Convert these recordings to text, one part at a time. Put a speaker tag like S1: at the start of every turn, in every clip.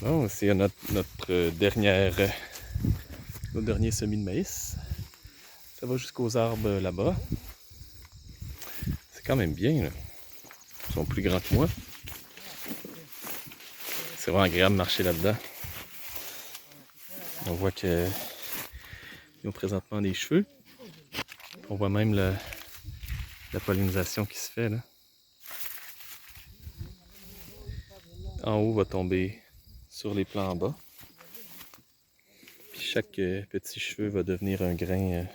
S1: Bon, c'est notre dernier semis de maïs. Ça va jusqu'aux arbres là-bas. C'est quand même bien, là. Ils sont plus grands que moi. C'est vraiment agréable de marcher là-dedans. On voit qu'ils ont présentement des cheveux. On voit même la pollinisation qui se fait là. En haut va tomber sur les plants en bas. Puis chaque petit cheveu va devenir un grain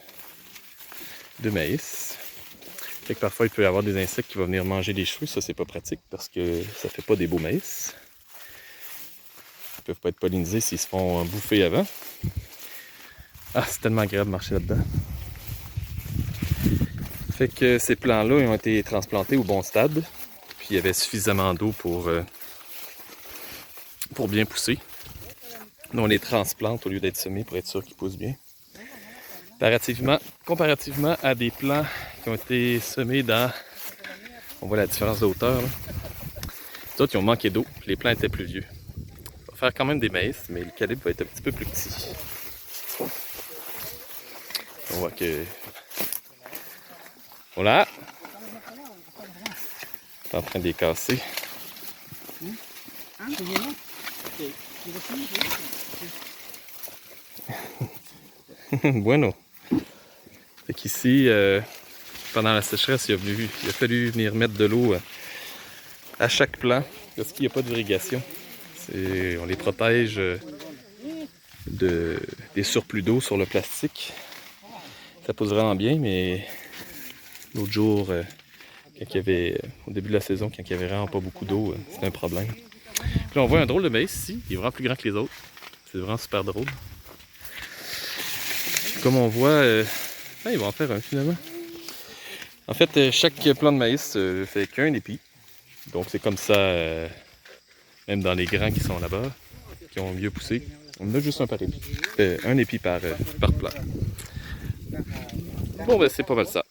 S1: de maïs. Fait que parfois il peut y avoir des insectes qui vont venir manger les cheveux. Ça c'est pas pratique parce que ça fait pas des beaux maïs. Ils peuvent pas être pollinisés s'ils se font bouffer avant. Ah, c'est tellement agréable de marcher là-dedans. Fait que ces plants-là ont été transplantés au bon stade. Puis il y avait suffisamment d'eau pour bien pousser. Nous, on les transplante au lieu d'être semés pour être sûr qu'ils poussent bien. Comparativement à des plants qui ont été semés dans... On voit la différence de hauteur. Les autres, ils ont manqué d'eau. Les plants étaient plus vieux. On va faire quand même des maïs, mais le calibre va être un petit peu plus petit. On voit que... Voilà! On est en train de les casser. Bueno. Fait qu'ici, pendant la sécheresse, il a fallu venir mettre de l'eau à chaque plant parce qu'il n'y a pas d'irrigation. On les protège des surplus d'eau sur le plastique. Ça pousse vraiment bien, mais l'autre jour, au début de la saison, quand il n'y avait vraiment pas beaucoup d'eau, c'était un problème. Puis là, on voit un drôle de maïs ici. Il est vraiment plus grand que les autres. C'est vraiment super drôle. Comme on voit, il va en faire un finalement. En fait, chaque plant de maïs fait qu'un épi. Donc c'est comme ça, même dans les grands qui sont là-bas, qui ont mieux poussé. On en a juste un par épi. Un épi par plant. Bon, ben c'est pas mal ça.